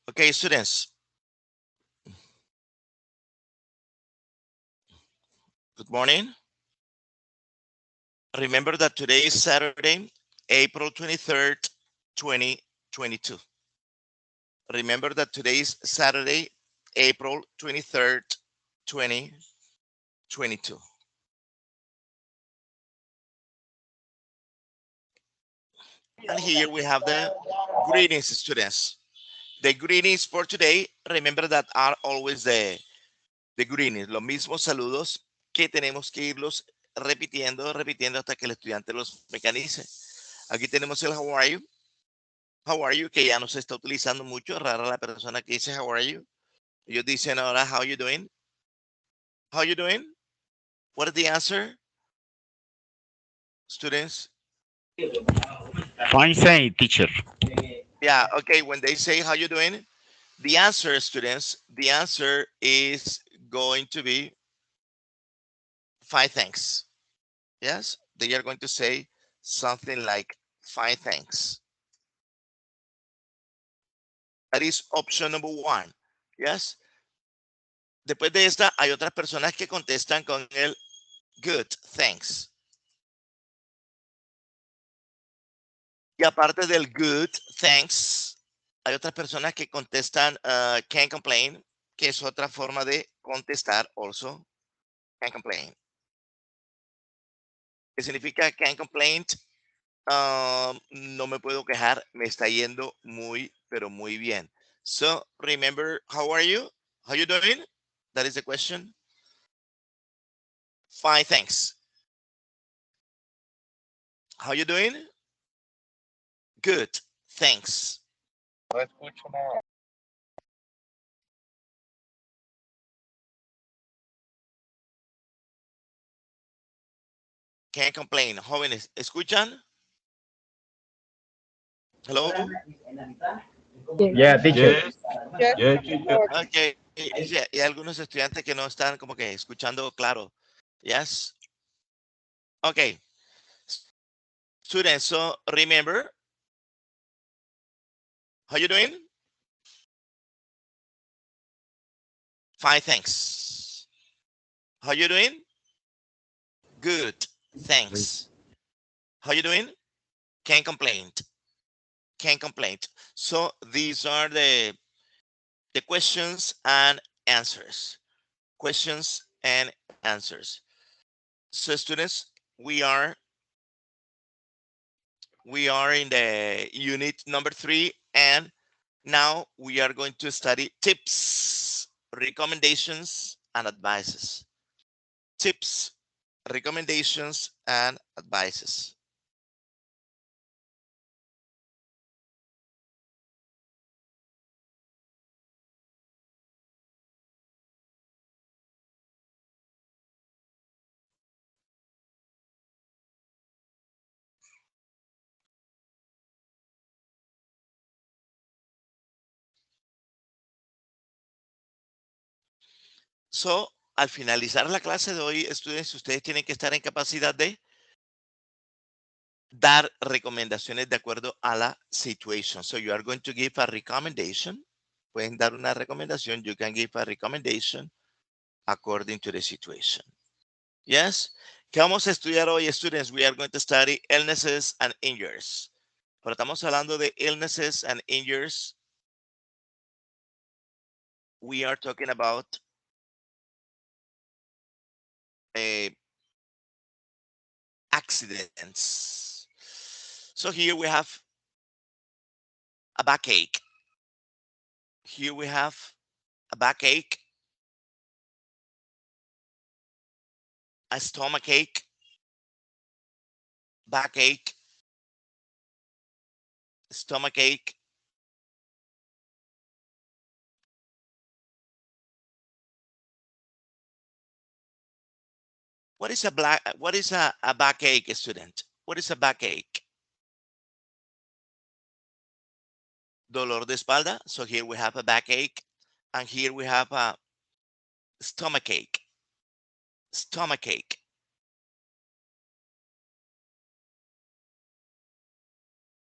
Okay, students. Good morning. Remember that today is Saturday, April 23rd, 2022. Remember that today is Saturday, April 23rd, 2022. And here we have the greetings, students. The greetings for today, remember that are always the greetings, los mismos saludos que tenemos que irlos repitiendo hasta que el estudiante los mecanice. Aquí tenemos el how are you, que ya no se está utilizando mucho, rara la persona que dice how are you. Ellos dicen ahora how you doing, how you doing, what is the answer, students? Fine, say, teacher. Yeah, okay, when they say how you doing, the answer, students, the answer is going to be fine, thanks. Yes, they are going to say something like fine, thanks. That is option number one. Yes. Después de esta, hay otras personas que contestan con el good, thanks. Y aparte del good, thanks, hay otras personas que contestan can't complain, que es otra forma de contestar also. Can't complain. ¿Qué significa can't complain? No me puedo quejar, me está yendo muy, pero muy bien. So remember, how are you? How you doing? That is the question. Fine, thanks. How you doing? Good, thanks. No escucho nada. Can't complain. Jóvenes, ¿escuchan? Hello? Yeah, teacher. Yes, yes, teacher. Okay. Sí, hay algunos estudiantes que no están como que escuchando claro. Yes. Okay. Students, so remember, how you doing? Fine, thanks. How you doing? Good, thanks. How you doing? Can't complain. Can't complain. So these are the questions and answers. Questions and answers. So students, we are in the unit number 3, and now we are going to study tips, recommendations, and advices. Tips, recommendations, and advices. So, al finalizar la clase de hoy, estudiantes, ustedes tienen que estar en capacidad de dar recomendaciones de acuerdo a la situation. So, you are going to give a recommendation. Pueden dar una recomendación. You can give a recommendation according to the situation. Yes. ¿Qué vamos a estudiar hoy, students? We are going to study illnesses and injuries. Pero estamos hablando de illnesses and injuries. We are talking about accidents. So here we have a backache. Here we have a backache, a stomach ache, backache, stomach ache. What is a backache, student? What is a backache? Dolor de espalda. So here we have a backache, and here we have a stomach ache. Stomach ache.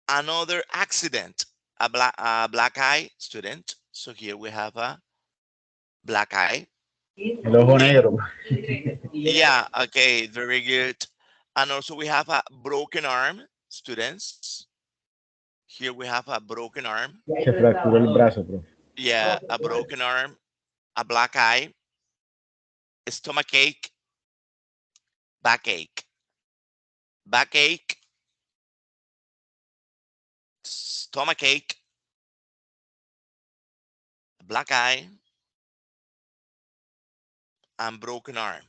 Another accident, a black eye, student. So here we have a black eye. El ojo Okay. negro. Yeah, okay, very good. And also we have a broken arm, students. Here we have a broken arm. Se fracturó el brazo, profe. Yeah, a broken arm, a black eye, stomach ache, backache, backache, stomach ache, black eye, and broken arm.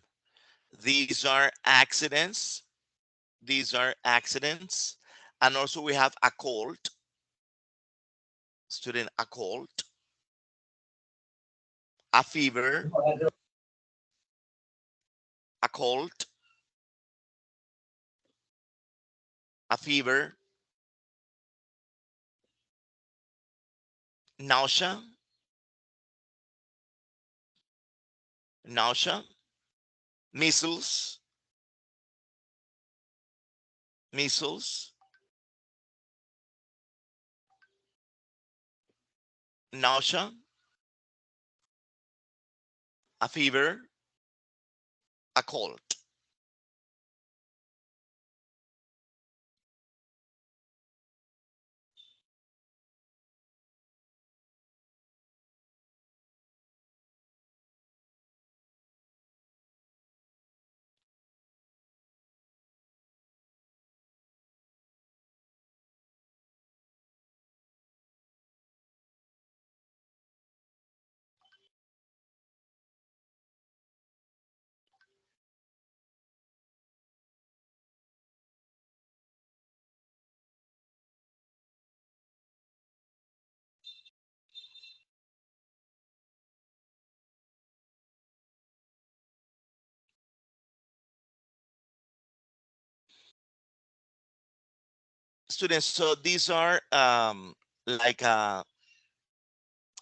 These are accidents. These are accidents. And also we have a cold, student, a cold, a fever, a cold, a fever, nausea, nausea, measles, measles, nausea, a fever, a cold. Students, so these are like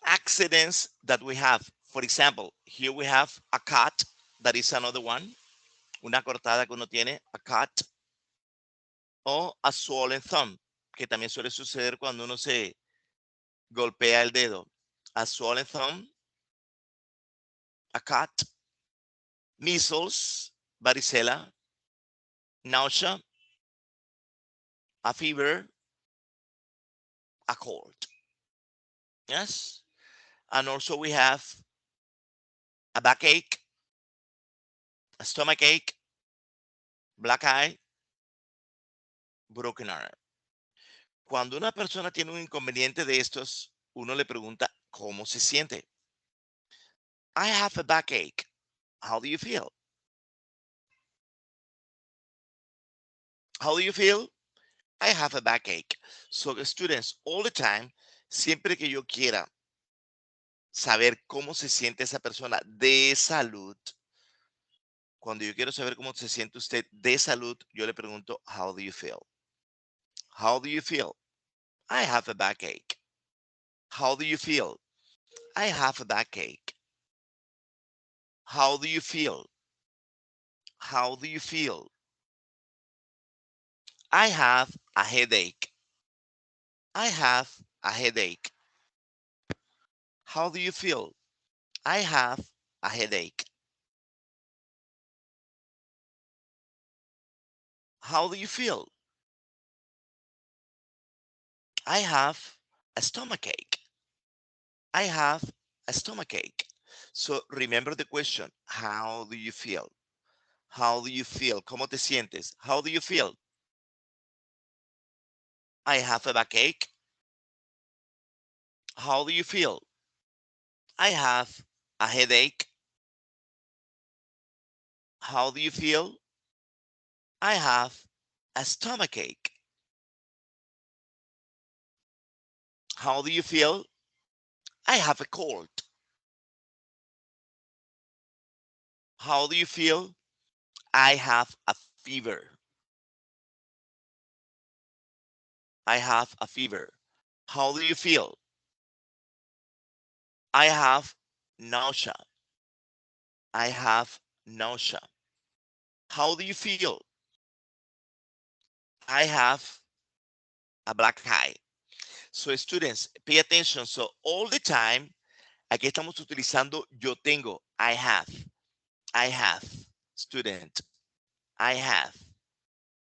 accidents that we have. For example, here we have a cut, that is another one, una cortada que uno tiene, a cut, o a swollen thumb, que también suele suceder cuando uno se golpea el dedo. A swollen thumb, a cut, measles, varicela, nausea, a fever, a cold. Yes. And also we have a backache, a stomach ache, black eye, broken arm. Cuando una persona tiene un inconveniente de estos, uno le pregunta cómo se siente. I have a backache. How do you feel? How do you feel? I have a backache. So students, all the time, siempre que yo quiera saber cómo se siente esa persona de salud, cuando yo quiero saber cómo se siente usted de salud, yo le pregunto, how do you feel? How do you feel? I have a backache. How do you feel? I have a backache. How do you feel? How do you feel? I have a headache. I have a headache. How do you feel? I have a headache. How do you feel? I have a stomachache. I have a stomachache. So remember the question. How do you feel? How do you feel? ¿Cómo te sientes? How do you feel? I have a backache. How do you feel? I have a headache. How do you feel? I have a stomachache. How do you feel? I have a cold. How do you feel? I have a fever. I have a fever. How do you feel? I have nausea. I have nausea. How do you feel? I have a black eye. So students, pay attention. So all the time, Aquí estamos utilizando yo tengo, I have, student, I have.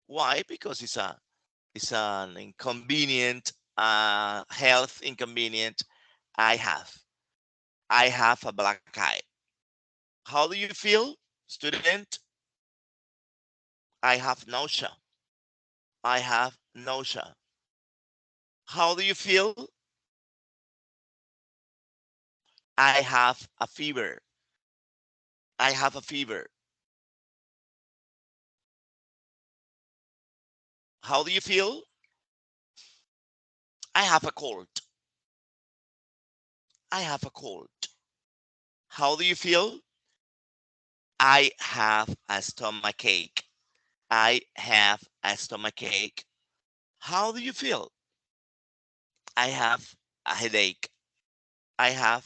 Why? Because it's an inconvenient, health inconvenient. I have. I have a black eye. How do you feel, student? I have nausea. I have nausea. How do you feel? I have a fever. I have a fever. How do you feel? I have a cold. I have a cold. How do you feel? I have a stomach ache. I have a stomach ache. How do you feel? I have a headache. I have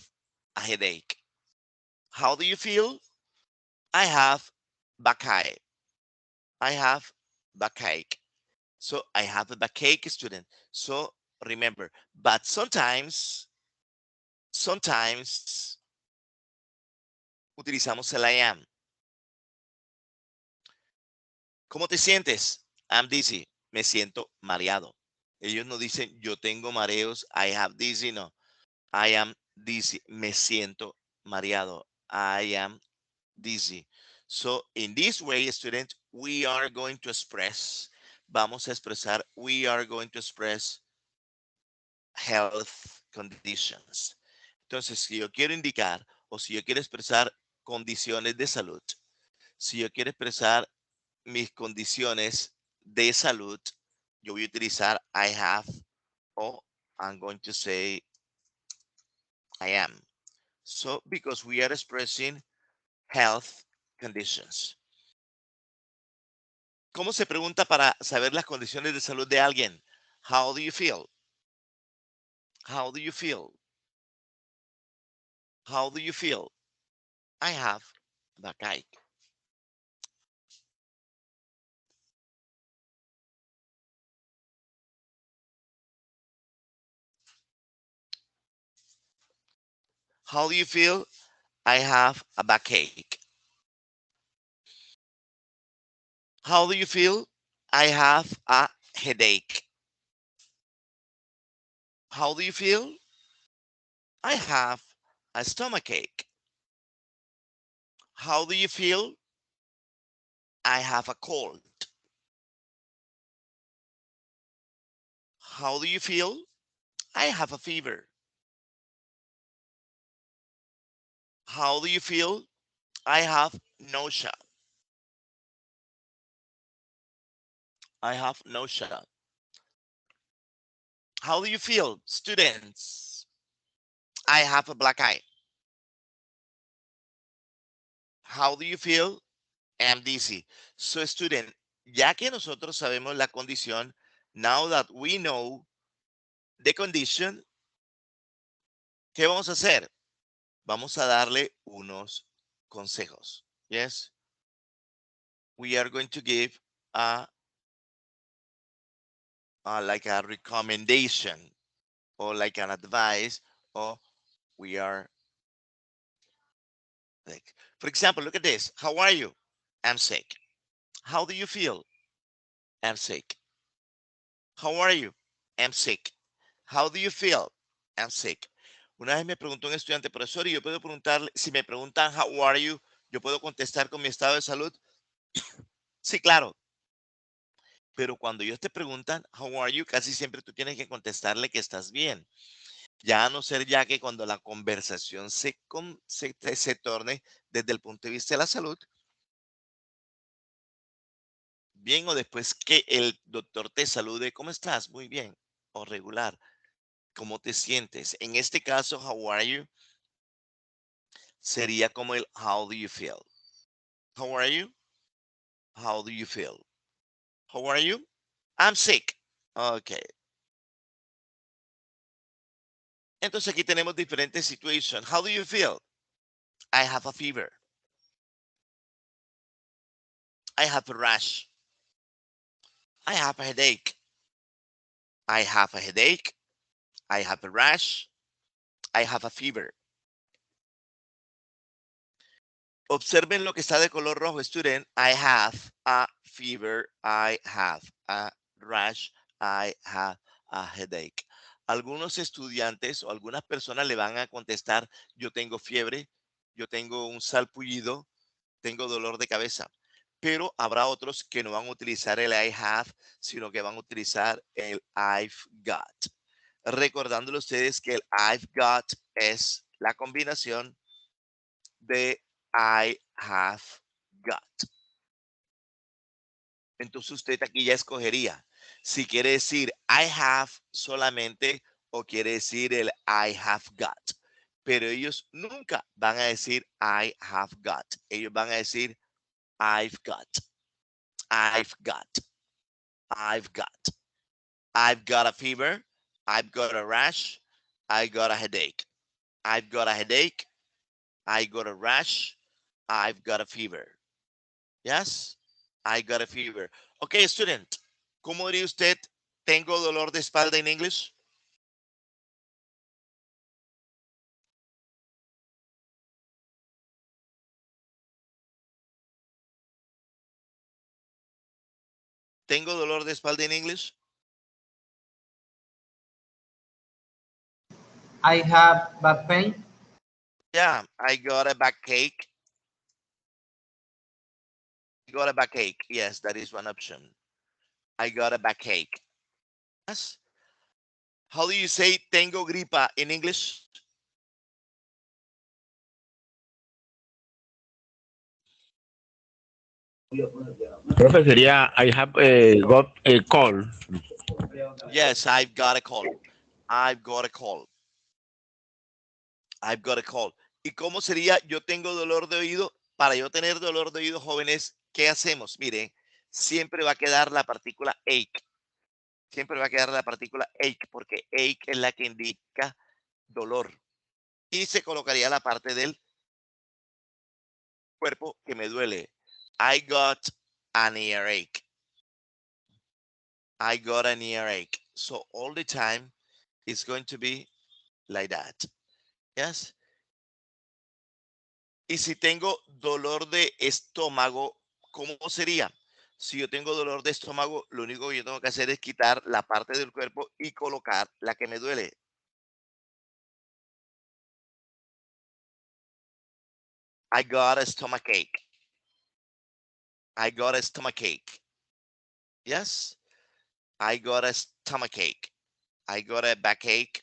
a headache. How do you feel? I have backache. I have backache. So I have a backache, student. So remember, but sometimes utilizamos el I am. ¿Cómo te sientes? I'm dizzy. Me siento mareado. Ellos no dicen yo tengo mareos. I have dizzy. No. I am dizzy. Me siento mareado. I am dizzy. So in this way, student, we are going to express. Vamos a expresar. We are going to express health conditions. Entonces, si yo quiero indicar o si yo quiero expresar condiciones de salud, si yo quiero expresar mis condiciones de salud, yo voy a utilizar I have o I'm going to say I am. So, because we are expressing health conditions. ¿Cómo se pregunta para saber las condiciones de salud de alguien? How do you feel? How do you feel? How do you feel? I have backache. How do you feel? I have a backache. How do you feel? I have a headache. How do you feel? I have a stomach ache. How do you feel? I have a cold. How do you feel? I have a fever. How do you feel? I have nausea. I have nausea. How do you feel, students? I have a black eye. How do you feel? I'm dizzy. So, student, ya que nosotros sabemos la condición, now that we know the condition, ¿qué vamos a hacer? Vamos a darle unos consejos. Yes, we are going to give a, like a recommendation or like an advice, or we are like, for example, look at this. How are you? I'm sick. How do you feel? I'm sick. How are you? I'm sick. How do you feel? I'm sick. Una vez me preguntó un estudiante, profesor, y yo puedo preguntarle, si me preguntan how are you, yo puedo contestar con mi estado de salud. Sí, claro. Pero cuando ellos te preguntan how are you, casi siempre tú tienes que contestarle que estás bien. Ya a no ser ya que cuando la conversación se torne desde el punto de vista de la salud, bien, o después que el doctor te salude, ¿cómo estás? Muy bien, o regular, ¿cómo te sientes? En este caso, how are you sería como el how do you feel. How are you? How do you feel? How are you? I'm sick. Ok. Entonces aquí tenemos diferentes situations. How do you feel? I have a fever. I have a rash. I have a headache. I have a headache. I have a rash. I have a fever. Observen lo que está de color rojo, student. I have a fever. I have a rash. I have a headache. Algunos estudiantes o algunas personas le van a contestar, yo tengo fiebre, yo tengo un salpullido, tengo dolor de cabeza. Pero habrá otros que no van a utilizar el I have, sino que van a utilizar el I've got. Recordándole a ustedes que el I've got es la combinación de I have got. Entonces usted aquí ya escogería si quiere decir I have solamente o quiere decir el I have got. Pero ellos nunca van a decir I have got. Ellos van a decir I've got. I've got. I've got. I've got a fever. I've got a rash. I got a headache. I've got a headache. I got a rash. I've got a fever. Yes, I got a fever. Okay, student, ¿cómo diría usted? Tengo dolor de espalda en English. Tengo dolor de espalda en English. I have back pain. Yeah, I got a backache. I got a backache. Yes, that is one option. I got a backache. Yes. How do you say tengo gripa in English? Profe, sería I have got a call. Yes, I've got a cold. I've got a cold. I've got a cold. ¿Y cómo sería yo tengo dolor de oído? Para yo tener dolor de oído, jóvenes, ¿qué hacemos? Miren, siempre va a quedar la partícula ache. Siempre va a quedar la partícula ache, porque ache es la que indica dolor. Y se colocaría la parte del cuerpo que me duele. I got an earache. I got an earache. So all the time it's going to be like that. Yes. Y si tengo dolor de estómago, ¿cómo sería? Si yo tengo dolor de estómago, lo único que yo tengo que hacer es quitar la parte del cuerpo y colocar la que me duele. I got a stomach ache. I got a stomach ache. Yes. I got a stomach ache. I got a backache.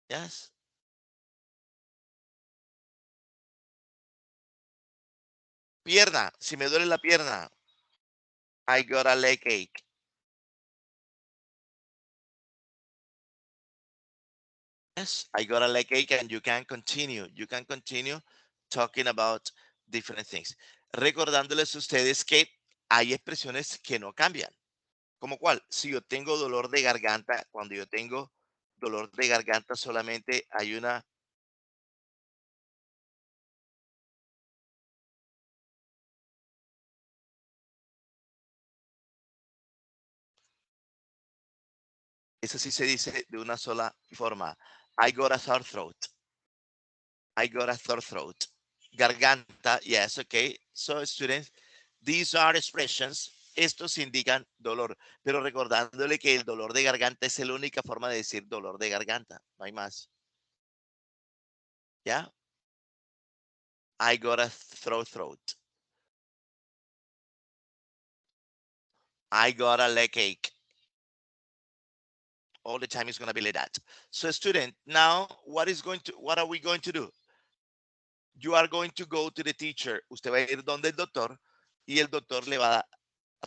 Yes. Pierna. Si me duele la pierna. I got a leg ache. Yes. I got a leg ache, and you can continue. You can continue talking about different things. Recordándoles a ustedes que hay expresiones que no cambian. ¿Como cuál? Si yo tengo dolor de garganta, cuando yo tengo dolor de garganta solamente hay una. Eso sí se dice de una sola forma. I got a sore throat. I got a sore throat. Garganta, yes, okay. So students, these are expressions. Estos indican dolor, pero recordándole que el dolor de garganta es la única forma de decir dolor de garganta. No hay más. ¿Ya? I got a throat. I got a leg ache. All the time it's going to be like that. So student, now what are we going to do? You are going to go to the teacher. Usted va a ir donde el doctor y el doctor le va a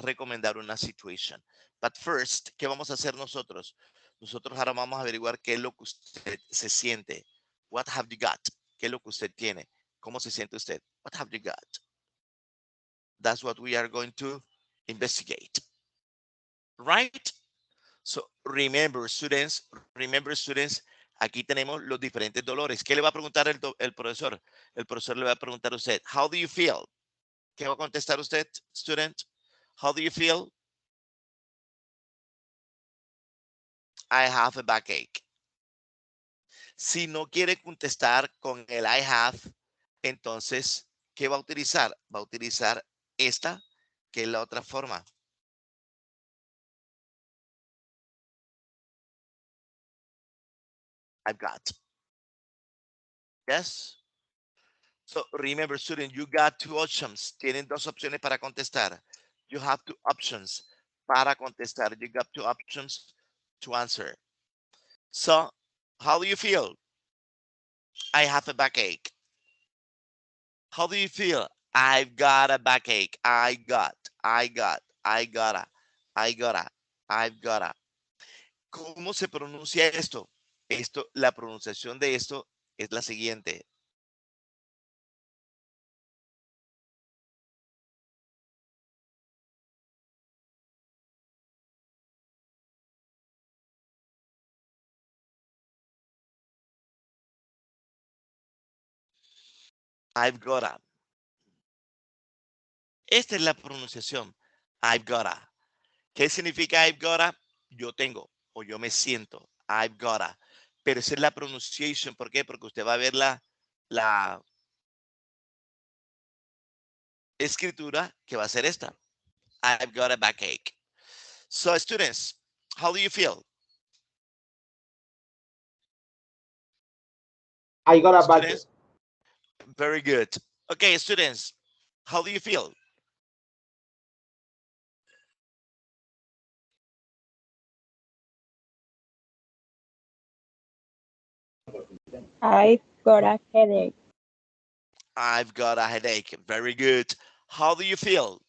recomendar una situation. But first, ¿qué vamos a hacer nosotros? Nosotros ahora vamos a averiguar qué es lo que usted se siente. What have you got? ¿Qué es lo que usted tiene? ¿Cómo se siente usted? What have you got? That's what we are going to investigate. Right? So remember students, aquí tenemos los diferentes dolores. ¿Qué le va a preguntar el profesor? El profesor le va a preguntar a usted, how do you feel? ¿Qué va a contestar usted, student? How do you feel? I have a backache. Si no quiere contestar con el I have, entonces ¿qué va a utilizar? Va a utilizar esta, que es la otra forma. I've got. Yes. So remember, student, you got two options. Tienen dos opciones para contestar. You have two options para contestar. You got two options to answer. So, how do you feel? I have a backache. How do you feel? I've got a backache. I gotta, I gotta, I've gotta. ¿Cómo se pronuncia esto? La pronunciación de esto es la siguiente. I've gotta. Esta es la pronunciación. I've gotta. ¿Qué significa I've gotta? Yo tengo o yo me siento. I've gotta. Pero esa es la pronunciation. ¿Por qué? Porque usted va a ver la escritura que va a ser esta. I've got a backache. So students, how do you feel? I got a backache. Students, very good. Okay, students, how do you feel? I got a headache. I've got a headache. Very good. How do you feel?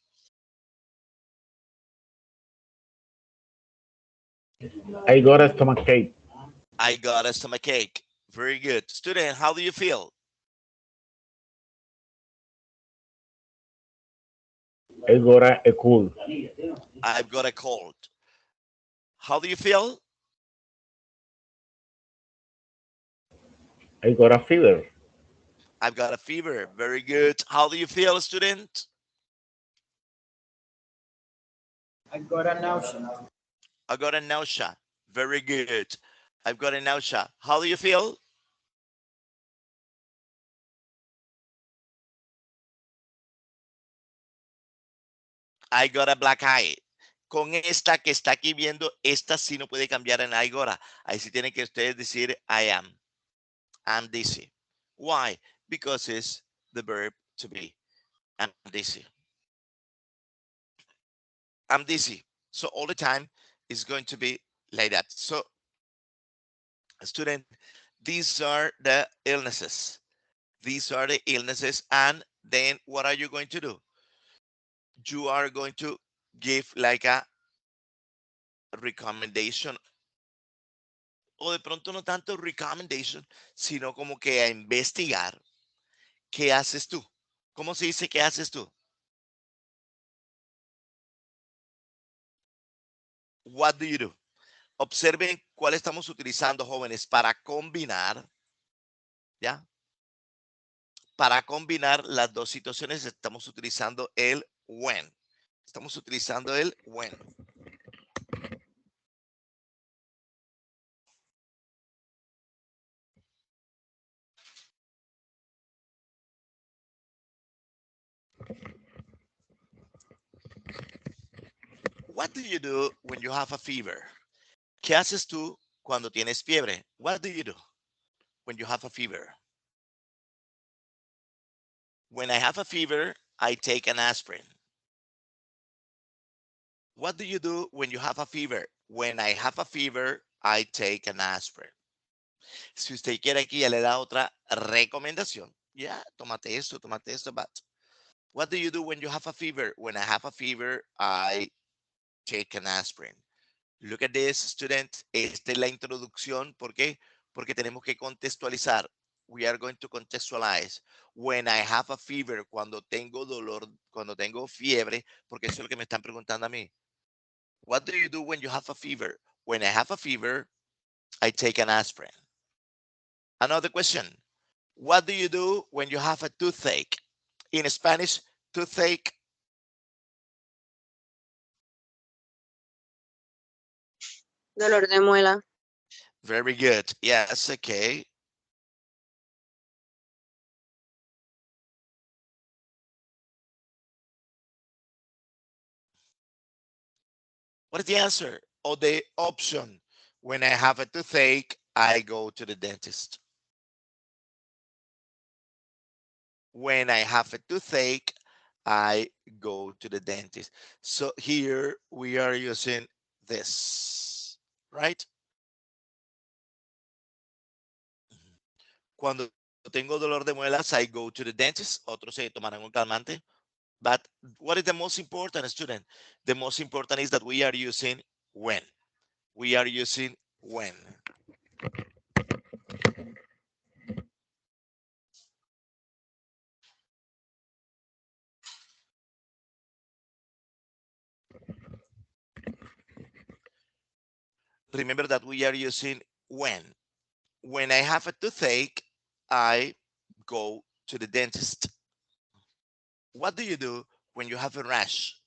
I got a stomach ache. I got a stomachache. Very good. Student, how do you feel? I got a cold. I've got a cold. How do you feel? I got a fever. I've got a fever. Very good. How do you feel, student? I got a nausea. I got a nausea. Very good. I've got a nausea. How do you feel? I got a black eye. Con esta que está aquí viendo, esta sí no puede cambiar en I gotta. Ahí sí tienen que ustedes decir I am. I'm dizzy. Why? Because it's the verb to be. I'm dizzy. I'm dizzy. So all the time it's going to be like that. So student, these are the illnesses. These are the illnesses. And then what are you going to do? You are going to give like a recommendation, o de pronto no tanto recommendation, sino como que a investigar qué haces tú. ¿Cómo se dice qué haces tú? What do you do? Observen cuál estamos utilizando, jóvenes, para combinar, ¿ya? Para combinar las dos situaciones estamos utilizando el when. Estamos utilizando el when. What do you do when you have a fever? ¿Qué haces tú cuando tienes fiebre? What do you do when you have a fever? When I have a fever, I take an aspirin. What do you do when you have a fever? When I have a fever, I take an aspirin. Si usted quiere aquí, ya le da otra recomendación. Ya, tómate esto, but what do you do when you have a fever? When I have a fever, I take an aspirin. Look at this, student. Esta es la introducción. ¿Por qué? Porque tenemos que contextualizar. We are going to contextualize. When I have a fever, cuando tengo dolor, cuando tengo fiebre, porque eso es lo que me están preguntando a mí. What do you do when you have a fever? When I have a fever, I take an aspirin. Another question. What do you do when you have a toothache? In Spanish, toothache. Dolor de muela. Very good. Yes, okay. What is the answer or the option? When I have a toothache, I go to the dentist. When I have a toothache, I go to the dentist. So here we are using this, right? Cuando tengo dolor de muelas, I go to the dentist. Otros se tomarán un calmante. But what is the most important, student? The most important is that we are using when. We are using when. Remember that we are using when. When I have a toothache, I go to the dentist. What do you do when you have a rash?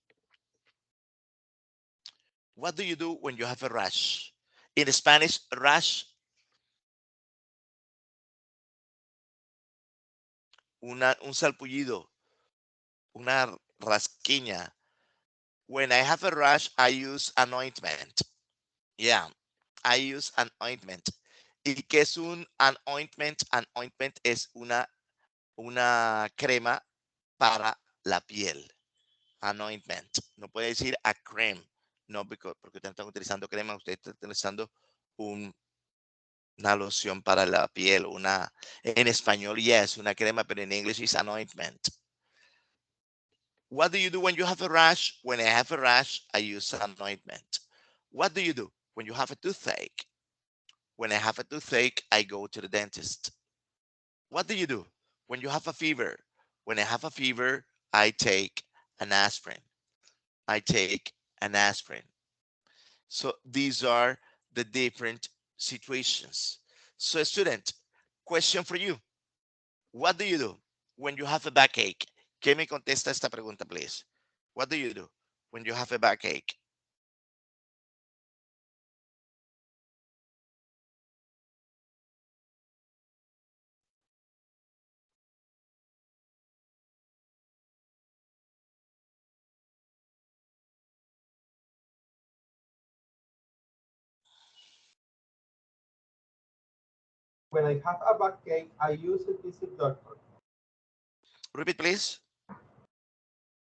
What do you do when you have a rash? In Spanish, rash, un salpullido, una rasquiña. When I have a rash, I use an ointment. Yeah, I use an ointment. ¿Y qué es an ointment? An ointment es una crema para la piel. An ointment. No puede decir a cream. No, porque ustedes están utilizando crema, ustedes están utilizando una loción para la piel. En español, yes, una crema, pero en inglés es an ointment. What do you do when you have a rash? When I have a rash, I use an ointment. What do you do when you have a toothache? When I have a toothache, I go to the dentist. What do you do when you have a fever? When I have a fever, I take an aspirin. I take an aspirin. So these are the different situations. So student, question for you. What do you do when you have a backache? ¿Qué me contesta esta pregunta, please? What do you do when you have a backache? When I have a backache, I usually visit doctor. Repeat, please.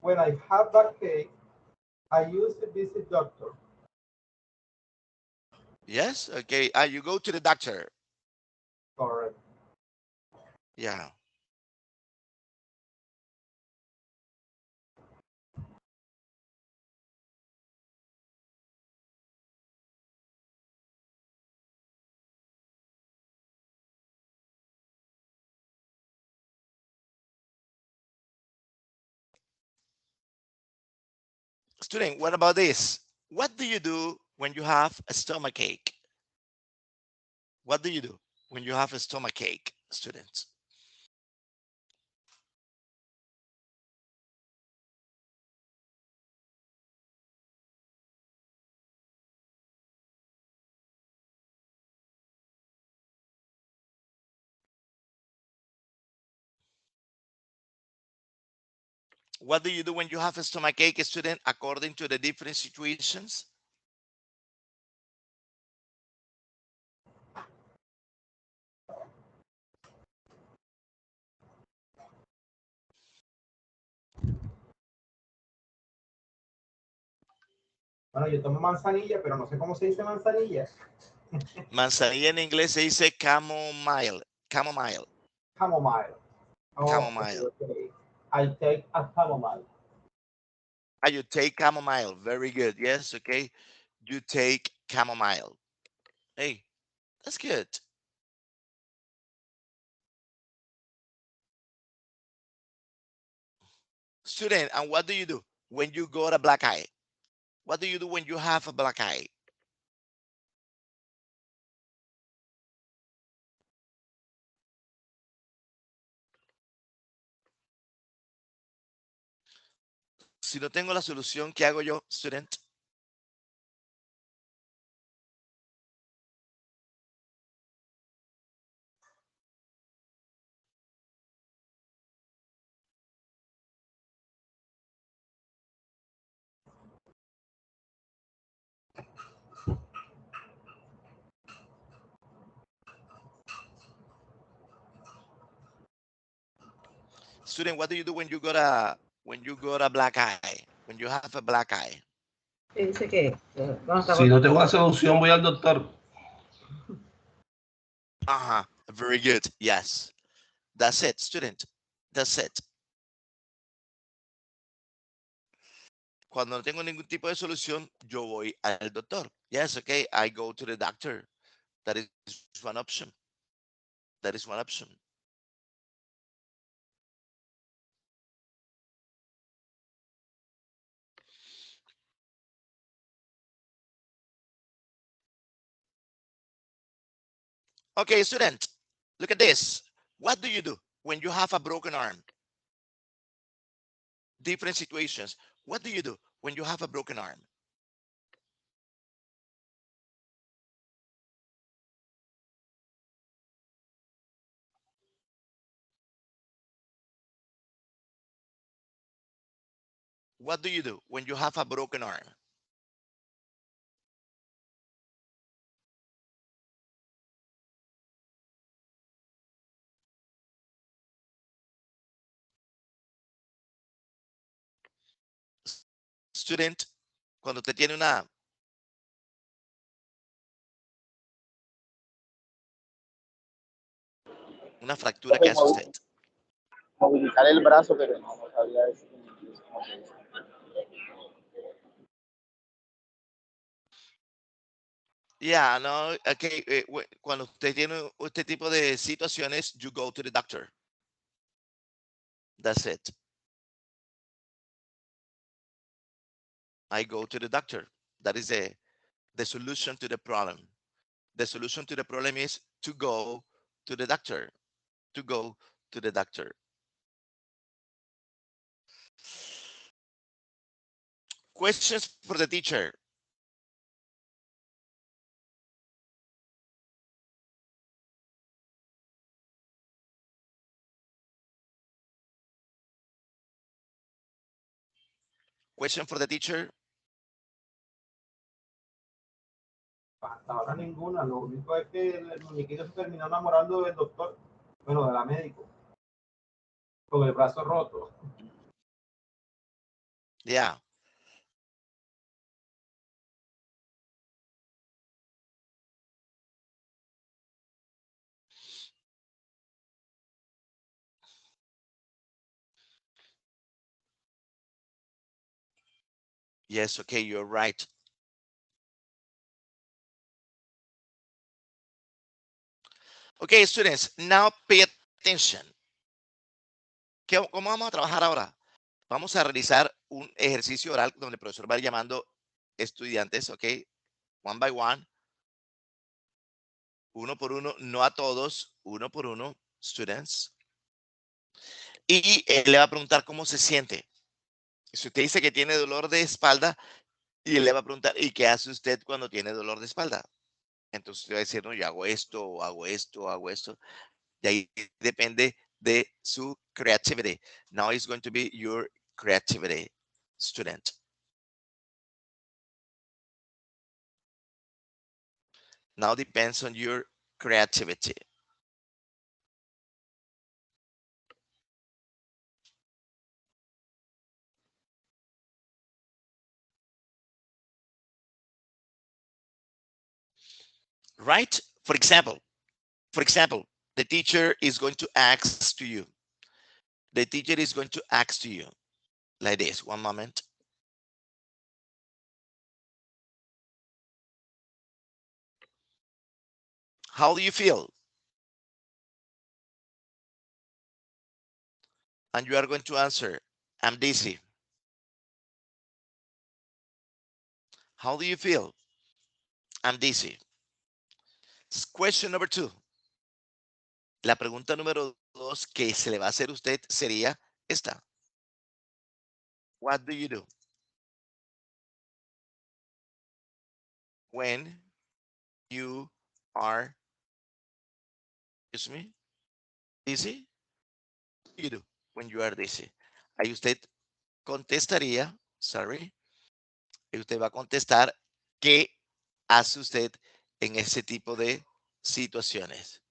When I have backache, I usually visit doctor. Yes, okay. You go to the doctor. Correct. Yeah. Student, what about this? What do you do when you have a stomach ache? What do you do when you have a stomach ache, students? What do you do when you have a stomach ache, student, according to the different situations? Bueno, yo tomo manzanilla, pero no sé cómo se dice manzanilla. Manzanilla en inglés se dice chamomile. Chamomile. Chamomile. Oh, Chamomile. okay. I take a chamomile. You take chamomile. Very good. Yes, okay. You take chamomile. Hey, that's good. Student, and what do you do when you got a black eye? What do you do when you have a black eye? Si no tengo la solución, ¿qué hago yo, student? Student, what do you do when you got a black eye? When you have a black eye? Dice que cuando está Si no tengo una solución, voy al doctor. Uh-huh. Very good. Yes. That's it, student. That's it. Cuando no tengo ningún tipo de solución, yo voy al doctor. Yes, okay. I go to the doctor. That is one option. That is one option. Okay, student, look at this. What do you do when you have a broken arm? Different situations. What do you do when you have a broken arm? What do you do when you have a broken arm? Student, cuando usted tiene una fractura, ¿qué hace usted? Movilizar el brazo, pero no sabía decir en inglés cómo se dice. Yeah, no, okay. Cuando usted tiene este tipo de situaciones, you go to the doctor. That's it. I go to the doctor. That is the solution to the problem. The solution to the problem is to go to the doctor. To go to the doctor. Questions for the teacher. Question for the teacher. Hasta ahora ninguna. Lo único es que el muñequito se terminó enamorando del doctor, bueno, de la médico, con el brazo roto. Yeah. Yes, okay, you're right. Okay, students, now pay attention. ¿Cómo vamos a trabajar ahora? Vamos a realizar un ejercicio oral donde el profesor va llamando estudiantes, ok, one by one, uno por uno, no a todos, uno por uno, students. Y él le va a preguntar cómo se siente. Si usted dice que tiene dolor de espalda, y él le va a preguntar, ¿y qué hace usted cuando tiene dolor de espalda? Entonces usted va a decir, no, yo hago esto, o hago esto, o hago esto. Y ahí depende de su creativity. Now it's going to be your creativity, student. Now depends on your creativity. Right? For example, the teacher is going to ask to you. The teacher is going to ask to you like this. One moment. How do you feel? And you are going to answer, I'm dizzy. How do you feel? I'm dizzy. Question number 2. La pregunta número 2 que se le va a hacer a usted sería esta. What do you do when you are, excuse me, dizzy? What do you do when you are dizzy? Ahí usted contestaría, sorry, y usted va a contestar qué hace usted en ese tipo de situaciones.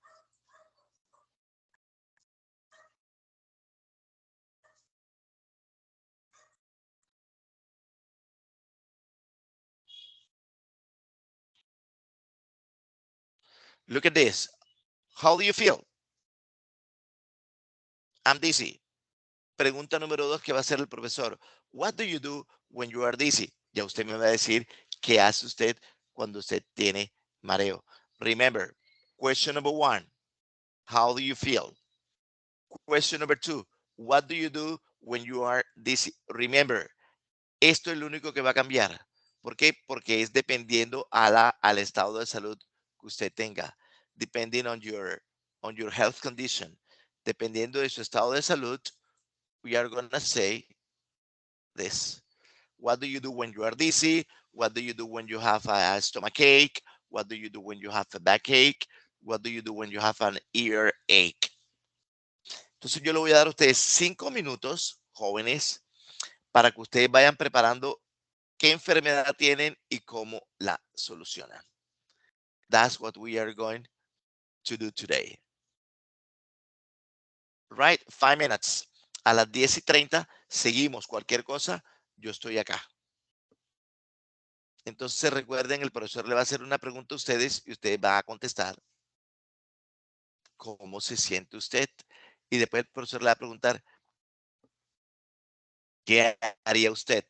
Look at this. How do you feel? I'm dizzy. Pregunta número 2 que va a hacer el profesor. What do you do when you are dizzy? Ya usted me va a decir qué hace usted cuando usted tiene mareo. Remember, question number 1, how do you feel? Question number 2, what do you do when you are dizzy? Remember, esto es lo único que va a cambiar. ¿Por qué? Porque es dependiendo al estado de salud que usted tenga. Depending on your health condition. Dependiendo de su estado de salud, we are going to say this. What do you do when you are dizzy? What do you do when you have a stomach ache? What do you do when you have a backache? What do you do when you have an ear ache? Entonces yo le voy a dar a ustedes 5 minutos, jóvenes, para que ustedes vayan preparando qué enfermedad tienen y cómo la solucionan. That's what we are going to do today. Right? 5 minutes. A las 10:30 seguimos. Cualquier cosa, yo estoy acá. Entonces recuerden, el profesor le va a hacer una pregunta a ustedes y usted va a contestar cómo se siente usted. Y después el profesor le va a preguntar, ¿qué haría usted?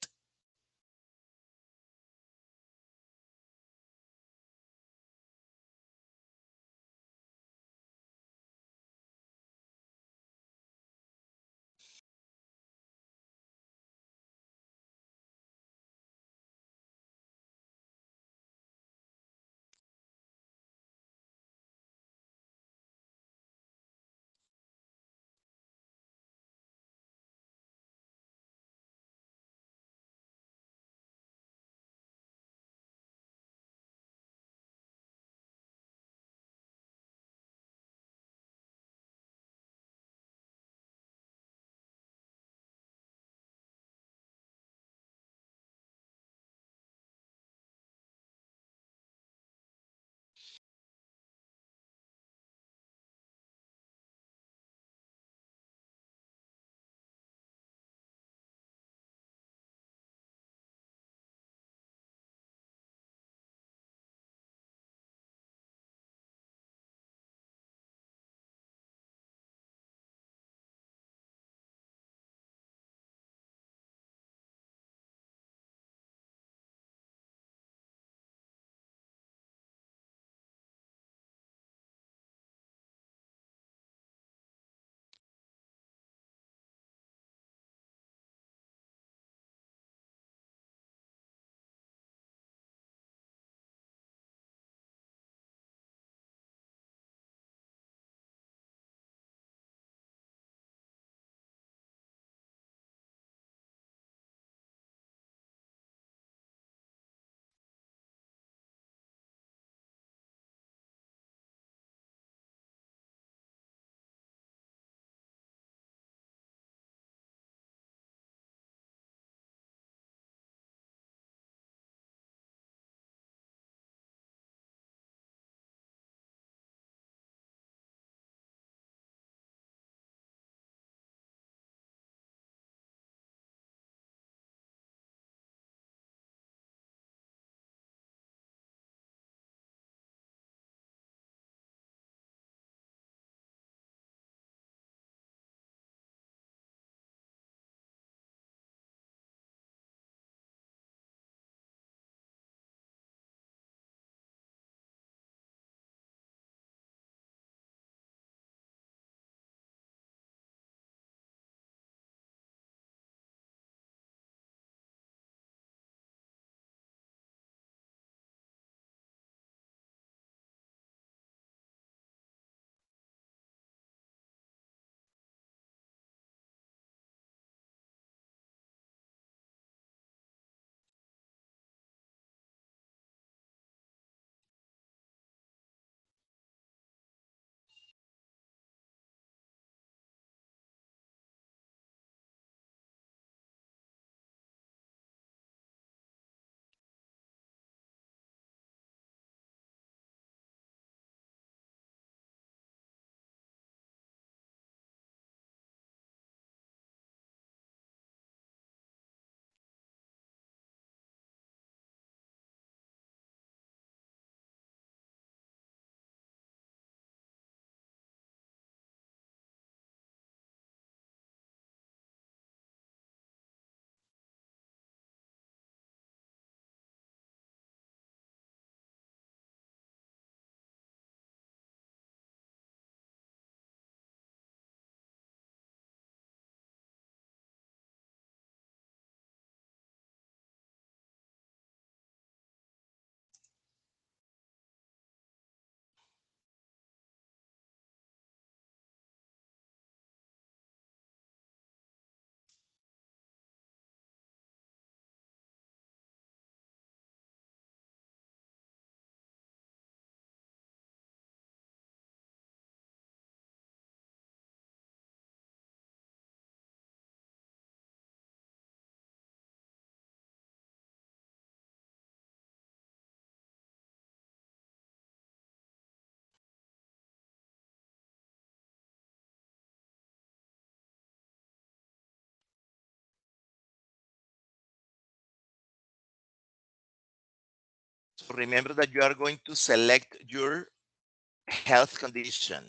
Remember that you are going to select your health condition.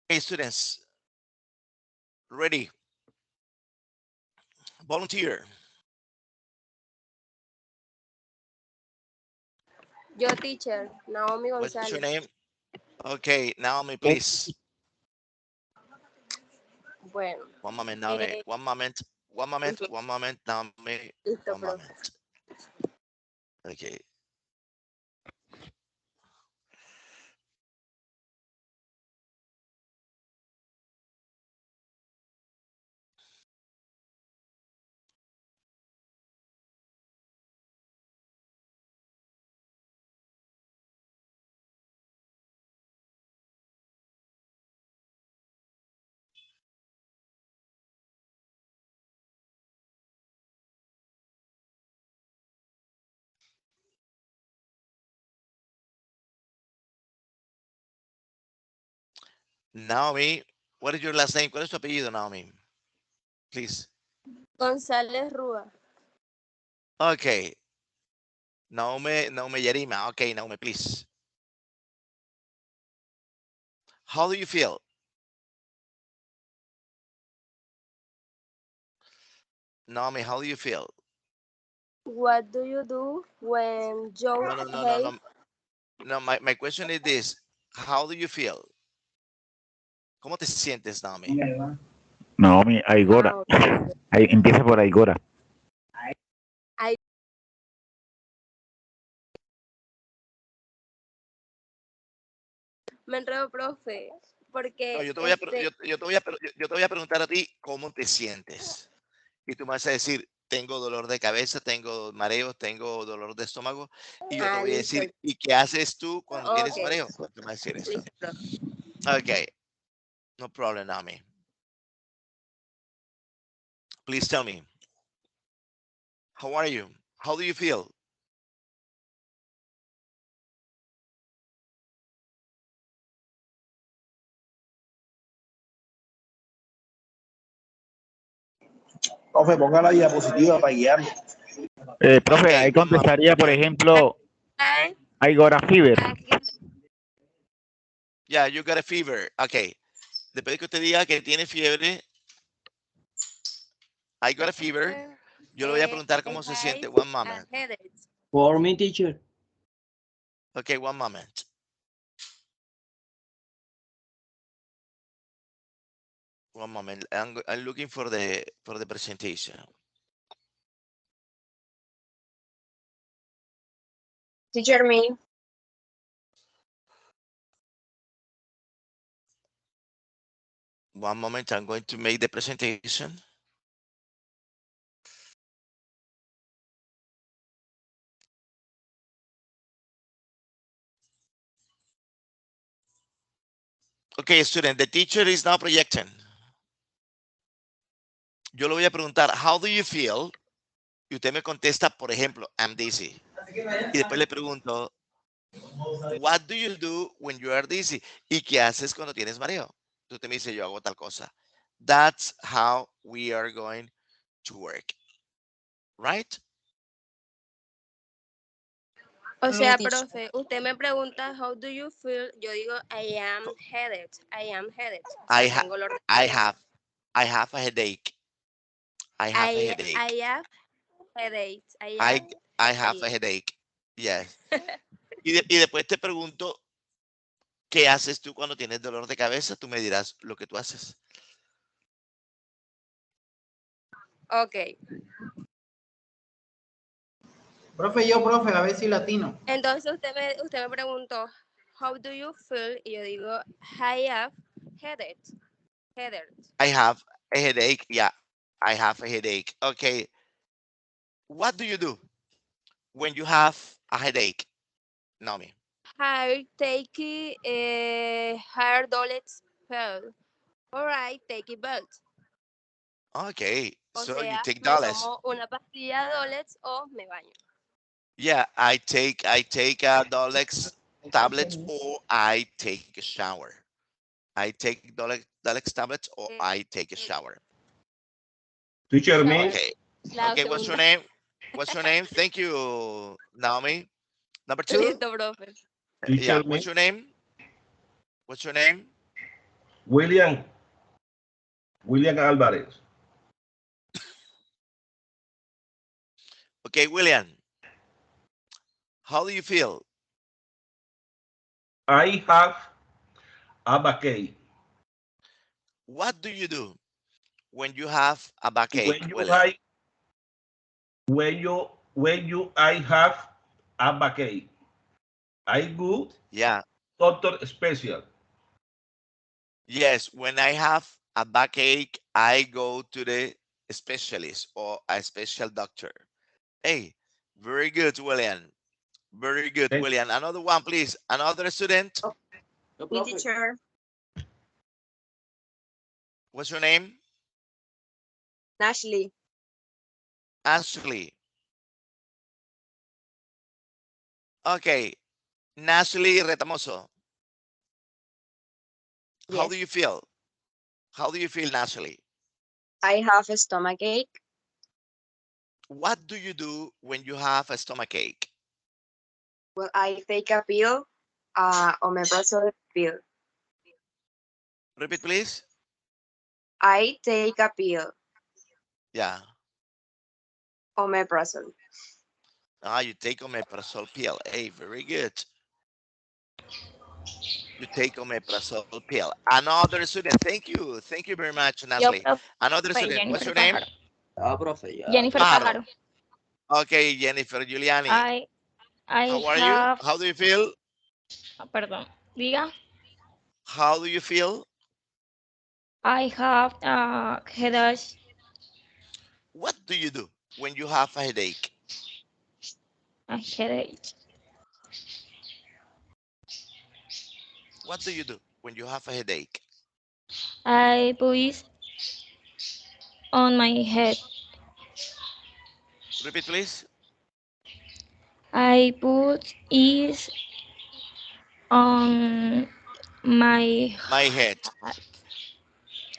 Hey, students, ready? Volunteer. Yo, teacher, Naomi What's your González. name? Okay, Naomi, Yes. please. Bueno, One moment, Naomi. eh, One moment. One moment. ujú, One moment, Naomi. listo, One profe. moment. Okay. Naomi, what is your last name? ¿Cuál es tu apellido, Naomi? Please. González Rúa. Okay. Naomi Yerima. Okay, Naomi, please. How do you feel? Naomi, how do you feel? What do you do when you No, no, no, no, hate? no. No, my question is this. How do you feel? ¿Cómo te sientes, Naomi? Naomi, Aigora. Ah, ok. Ahí, empieza por Aigora. Ay, me enredo, profe, No, porque yo te voy a preguntar a ti cómo te sientes. Y tú me vas a decir, tengo dolor de cabeza, tengo mareos, tengo dolor de estómago. Y yo te voy a listo. decir, ¿y qué haces tú cuando Ok, tienes mareo? Tú me vas a decir esto. listo, profe. Okay, no problem, Naomi. Please tell me, how are you? How do you feel? Profe, ponga la diapositiva para guiarme. Profe, Okay, ahí one moment. contestaría, por ejemplo, I, I got a fever. Yeah, you got a fever. Okay. Después de que usted diga que tiene fiebre, I got a fever, yo le voy a preguntar I cómo se siente. have One a moment. headache. For me, teacher. Okay, one moment. One moment. I'm looking for the presentation. Teacher me. One moment. I'm going to make the presentation. Okay, student, the teacher is now projecting. Yo le voy a preguntar, how do you feel? Y usted me contesta, por ejemplo, I'm dizzy. Y después le pregunto, what do you do when you are dizzy? ¿Y qué haces cuando tienes mareo? Usted me dice, yo hago tal cosa. That's how we are going to work. Right? O Me, sea, teacher. profe, usted me pregunta, how do you feel? Yo digo, I am headache. I am headache. O I, sea, ha tengo dolor de I cabeza. have I have a headache. I have a I headache. have headache. I I have I have a headache. headache. Yes. Y después te pregunto, ¿qué haces tú cuando tienes dolor de cabeza? Tú me dirás lo que tú haces. Ok. Profe, a ver si latino. Entonces usted me preguntó, how do you feel? Y yo digo, I have headache. Headache. I have a headache. Yeah, I have a headache. Okay. What do you do when you have a headache? Naomi. I take hair dollars pill. All right, take it belt. Okay. O So you sea, take me dollars. tomo una pastilla dollars o me baño. Yeah, I take Dolex tablets or I take a shower. I take Dolex tablets or Eh, I take a eh, shower. Teacher me, shower. Okay. La Okay, what's your segunda. name? What's your name? Thank you, Naomi. Number two. Listo, profe. Yeah, teacher what's me, your name? What's your name? William, William Alvarez. Okay, William. How do you feel? I have a backache. What do you do when you have a backache, When you William? have, I have a backache, I go Yeah. doctor special. Yes, when I have a backache, I go to the specialist or a special doctor. Hey, very good, William. Very good, Thank William. Another one, please. Another student. No, Me, profe. teacher. What's your name? Ashley. Ashley. Okay. Nashley Retamoso. How do Yes. you feel? How do you feel, Nashley? I have a stomach ache. What do you do when you have a stomach ache? Well, I take a pill, omeprazole pill. Repeat, please. I take a pill, Yeah. omeprazole. Ah, you take omeprazole pill. Hey, very good. You take omeprazole pill. Another student. Thank you. Thank you very much, Yo, Nashley. profe, Another student. What's Jennifer your name? Pájaro. Ah, profe, ya. Jennifer Paro. Pájaro. Okay, Jennifer Giuliani. I I How are you? have, How do you feel? perdón, diga, How do you feel? I have a headache, What do you do when you have a headache? a headache. What do you do when you have a headache? I put on my head. Repeat, please. I put is on my My head. head.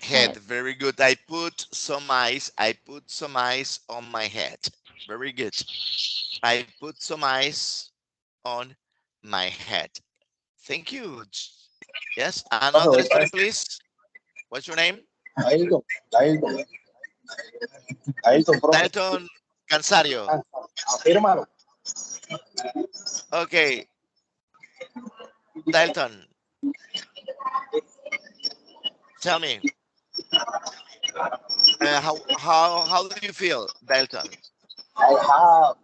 Head. Very good. I put some ice. I put some ice on my head. Very good. I put some ice on my head. Thank you. Yes. Another student, please. What's your name? Ailton, Ailton, Ailton, profe. Dalton Cansario. Afírmalo. Okay. Dalton, tell me, how do you feel, Dalton? I have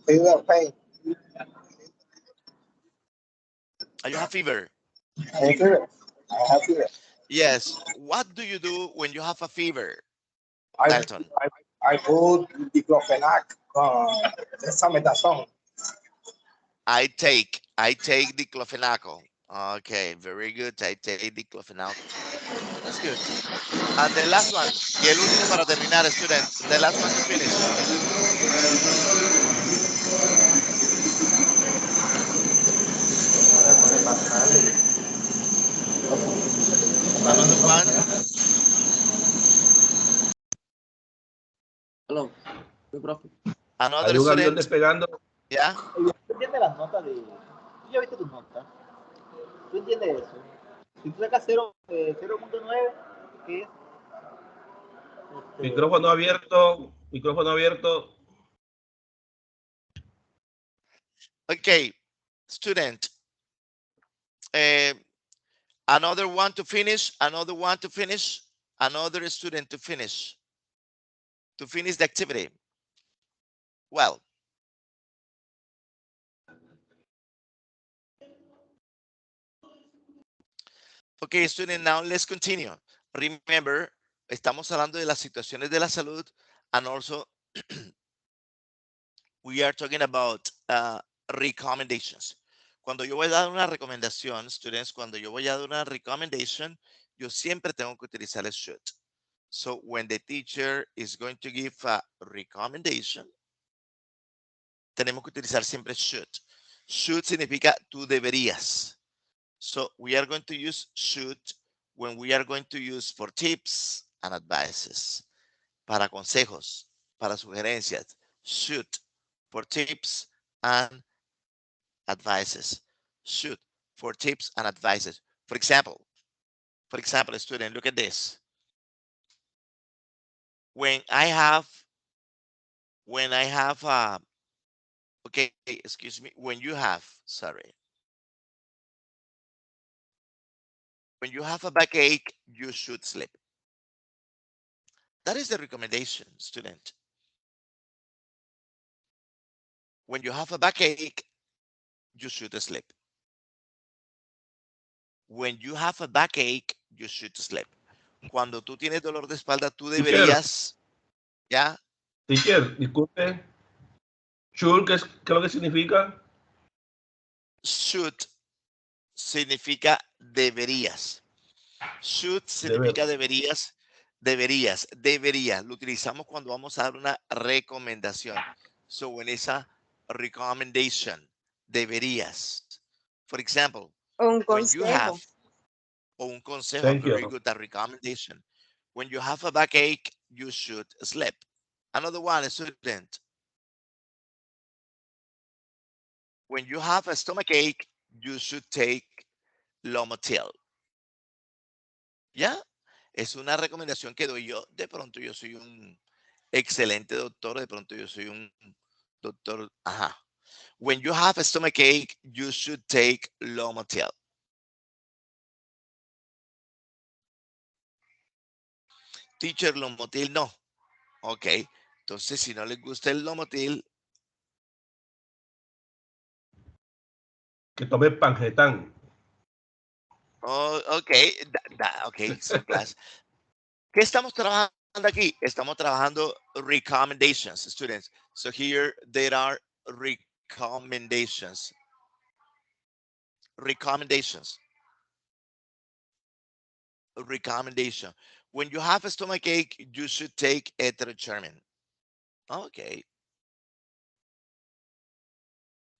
fever pain. You have fever. I fever. I have fever. Yes. What do you do when you have a fever, I, Dalton? I put diclofenac con dexamethasone. I take diclofenaco. Okay, very good. I take diclofenaco. That's good. And the last one, y el último para terminar, student. The last one to finish. Another one. Hello. Sí, profe. Another Hay un avión student. despegando. Yeah. ¿Tú entiendes las notas de...? ¿Tú ya viste tus notas? ¿Tú entiendes eso? Si tú sacas 0.9, ¿qué es? Micrófono abierto. Micrófono abierto. Okay, student. Another one to finish. Another one to finish. Another student to finish. To finish the activity. Well. Okay, student, now let's continue. Remember, estamos hablando de las situaciones de la salud, and also we are talking about recommendations. Cuando yo voy a dar una recomendación, students, cuando yo voy a dar una recommendation, yo siempre tengo que utilizar el should. So when the teacher is going to give a recommendation, tenemos que utilizar siempre should. Should significa tú deberías. So we are going to use should when we are going to use for tips and advices. Para consejos, para sugerencias. Should for tips and advices. Should for tips and advices. For example, student, look at this. When I have okay, excuse me, when you have a backache, you should sleep. That is the recommendation, student. When you have a backache, you should sleep. When you have a backache, you should sleep. Cuando tú tienes dolor de espalda, tú deberías, ¿ya? Teacher, disculpe. Should, ¿qué es lo que significa? Should significa deberías. Should significa deberías. Lo utilizamos cuando vamos a dar una recomendación. So when it's a recommendation, deberías. For example, Un when you consejo. have, o un consejo, Thank very you. good, a recommendation. When you have a backache, you should sleep. Another one, student. When you have a stomachache, you should take Lomotil. ¿Ya? Es una recomendación que doy yo. De pronto yo soy un excelente doctor. De pronto yo soy un doctor. Ajá. When you have a stomachache, you should take Lomotil. Teacher, Lomotil no. Ok. Entonces, si no les gusta el Lomotil, Que tome pangetán. oh, ok. Ok, some class. ¿Qué estamos trabajando aquí? Estamos trabajando recommendations, students. So here there are recommendations. Recommendations. Recommendation. When you have a stomachache, you should take erythrochermin. Okay.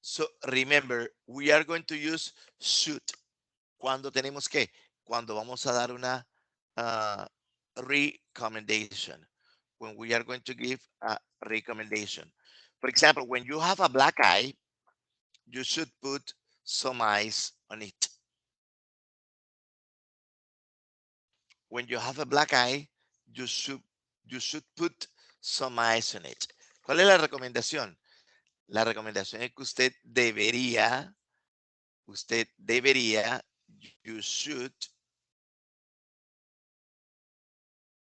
So remember, we are going to use should. Cuando tenemos que, cuando vamos a dar una uh, recommendation. When we are going to give a recommendation. For example, when you have a black eye, you should put some ice on it. When you have a black eye, you should put some ice on it. ¿Cuál es la recomendación? La recomendación es que you should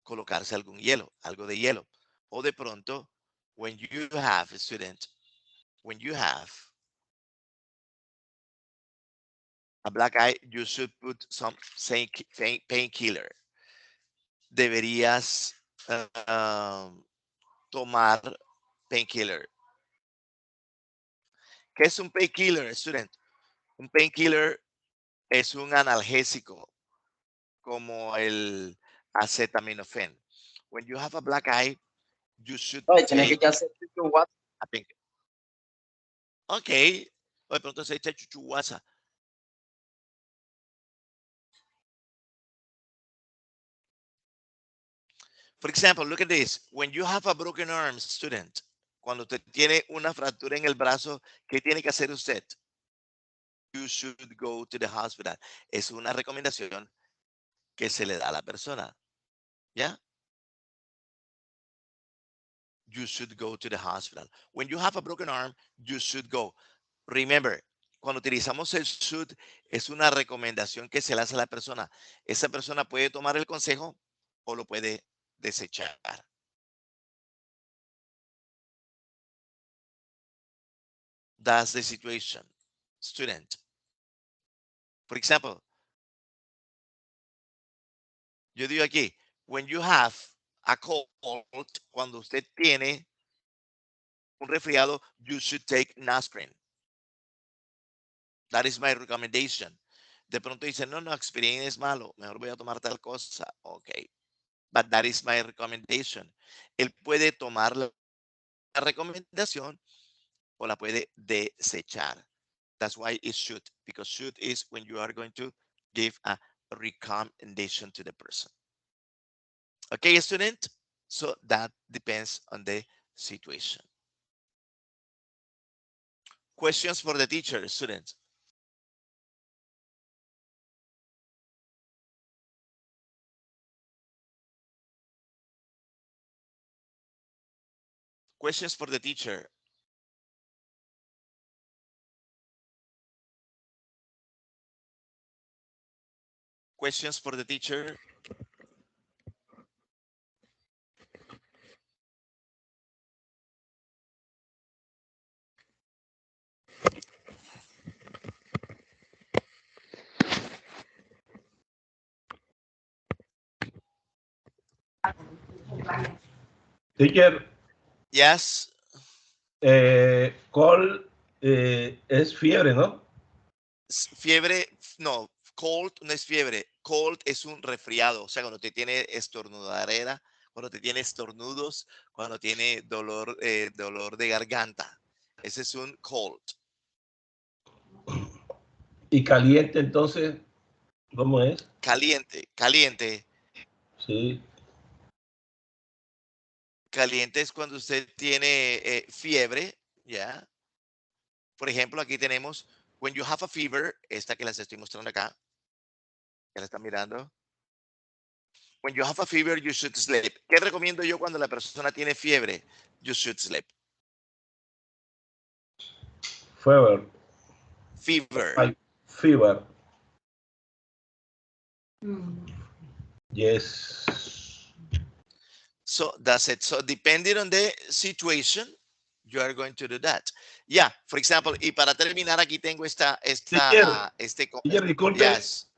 colocarse algo de hielo. O de pronto, when you have, student, when you have a black eye, you should put some painkiller. Deberías tomar painkiller. ¿Qué es un painkiller, student? Un painkiller es un analgésico como el acetaminofén. When you have a black eye, you should No, y tienes que take hacer chuchu guat. a painkiller. Ok. O de pronto se echa chuchuguasa. For example, look at this. When you have a broken arm, student, cuando usted tiene una fractura en el brazo, ¿qué tiene que hacer usted? You should go to the hospital. Es una recomendación que se le da a la persona. ¿Ya? You should go to the hospital. When you have a broken arm, you should go. Remember, cuando utilizamos el should, es una recomendación que se le hace a la persona. Esa persona puede tomar el consejo o lo puede desechar. That's the situation, student. For example, yo digo aquí, when you have a cold, cuando usted tiene un resfriado, you should take aspirin. That is my recommendation. De pronto dice, no, aspirin es malo, mejor voy a tomar tal cosa. Ok. But that is my recommendation. Él puede tomar la recomendación o la puede desechar. That's why it should, because should is when you are going to give a recommendation to the person. Okay, student? So that depends on the situation. Questions for the teacher, students? Questions for the teacher? Questions for the teacher? Teacher, Yes. cold es fiebre, ¿no? Fiebre, no, cold no es fiebre. Cold es un resfriado. O sea, cuando te tiene estornudadera, cuando te tiene estornudos, cuando tiene dolor de garganta. Ese es un cold. Y caliente, entonces, ¿cómo es? Caliente. Sí. Caliente es cuando usted tiene fiebre, ¿ya? Por ejemplo, aquí tenemos, when you have a fever, esta que les estoy mostrando acá, ya la están mirando. When you have a fever, you should sleep. ¿Qué recomiendo yo cuando la persona tiene fiebre? You should sleep. Fever. Fever. Fever. Yes. So that's it. So depending on the situation, you are going to do that. Yeah, for example, y para terminar, aquí tengo Teacher, disculpe, yes.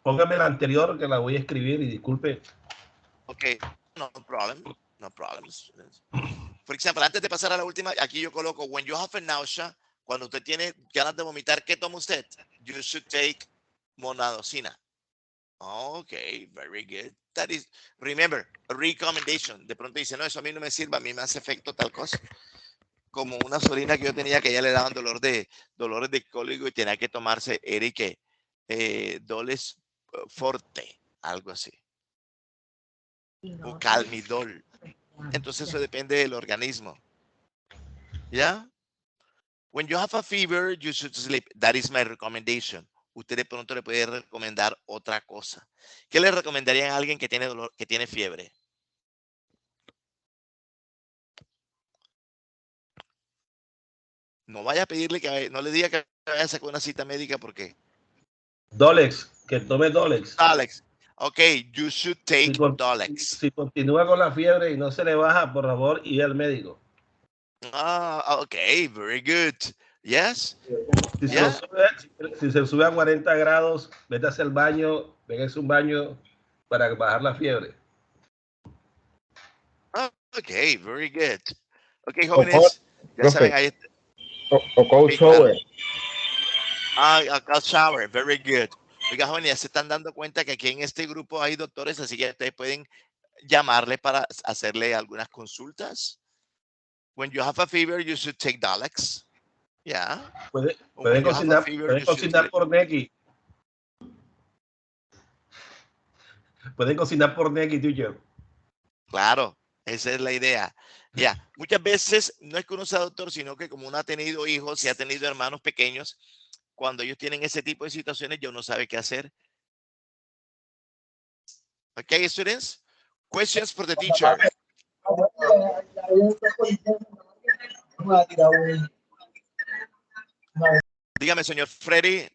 póngame la anterior que la voy a escribir y disculpe. Okay, no problem. No problem. Por ejemplo, antes de pasar a la última, aquí yo coloco, when you have a nausea, cuando usted tiene ganas de vomitar, ¿qué toma usted? You should take monadocina. Okay, very good. That is, remember, a recommendation. De pronto dice, no, eso a mí no me sirve, a mí me hace efecto tal cosa. Como una sobrina que yo tenía que ya le daban dolores de cólico y tenía que tomarse Eric Doles Forte. algo así. Y O no, calmidol. Entonces eso depende del organismo. ¿Ya? When you have a fever, you should sleep. That is my recommendation. Usted de pronto le puede recomendar otra cosa. ¿Qué le recomendarían a alguien que tiene dolor, que tiene fiebre? No vaya a pedirle no le diga que vaya a sacar una cita médica porque. Dolex, que tome Dolex. Alex, ok, you should take Dolex. Si continúa con la fiebre y no se le baja, por favor, ir al médico. Ok, very good. Yes. Si, Yeah. se sube a 40 grados, vete a hacer el baño, pégase un baño para bajar la fiebre. Ok, very good. Ok, jóvenes, ya saben, ahí está. O cold shower. A cold shower, very good. Oiga, jóvenes, ya se están dando cuenta que aquí en este grupo hay doctores, así que ustedes pueden llamarle para hacerle algunas consultas. When you have a fever, you should take Dolex. Yeah. Pueden cocinar por Neki. Pueden cocinar por Neki, teacher. Claro, esa es la idea. Ya, muchas veces no es que uno sea doctor, sino que como uno ha tenido hijos y ha tenido hermanos pequeños, cuando ellos tienen ese tipo de situaciones, ya uno sabe qué hacer. Okay, students? Questions for the teacher. Dígame, señor Freddy.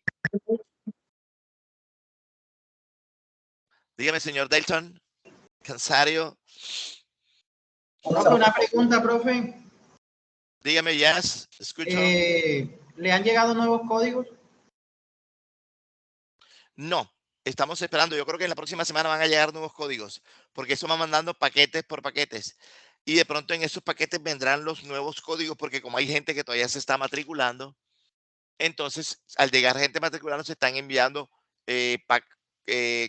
Dígame, señor Dalton. Cansario. Profe, una pregunta, profe. Dígame, yes, escucho. ¿Le han llegado nuevos códigos? No, estamos esperando. Yo creo que en la próxima semana van a llegar nuevos códigos, porque eso va mandando paquetes por paquetes. Y de pronto en esos paquetes vendrán los nuevos códigos, porque como hay gente que todavía se está matriculando, entonces al llegar gente matriculando se están enviando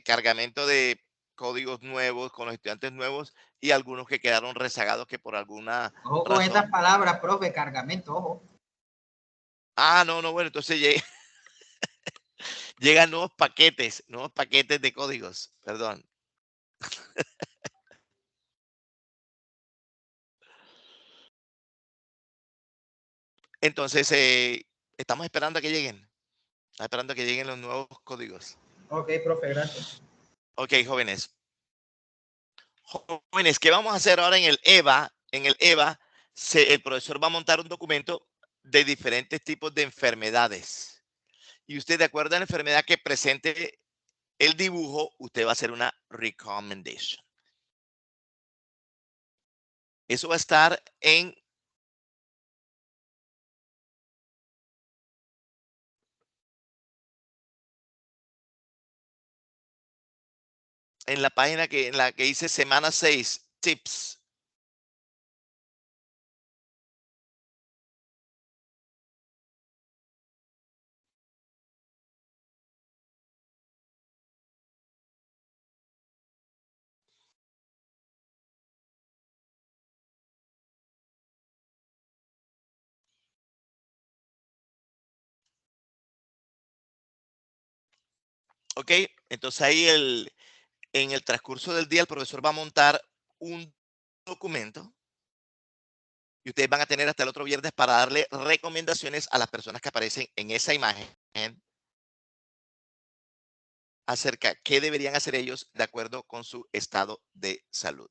cargamento de códigos nuevos con los estudiantes nuevos y algunos que quedaron rezagados que por alguna Ojo con razón. estas palabras, profe, cargamento, ojo. No, bueno, entonces llegan nuevos paquetes de códigos, perdón. Entonces, estamos esperando a que lleguen. Estamos esperando a que lleguen los nuevos códigos. Ok, profe, gracias. Ok, jóvenes. Jóvenes, ¿qué vamos a hacer ahora en el EVA? En el EVA, el profesor va a montar un documento de diferentes tipos de enfermedades. Y usted, de acuerdo a la enfermedad que presente el dibujo, usted va a hacer una recommendation. Eso va a estar en la página en la que dice semana 6, tips. Ok, entonces ahí en el transcurso del día el profesor va a montar un documento y ustedes van a tener hasta el otro viernes para darle recomendaciones a las personas que aparecen en esa imagen acerca de qué deberían hacer ellos de acuerdo con su estado de salud.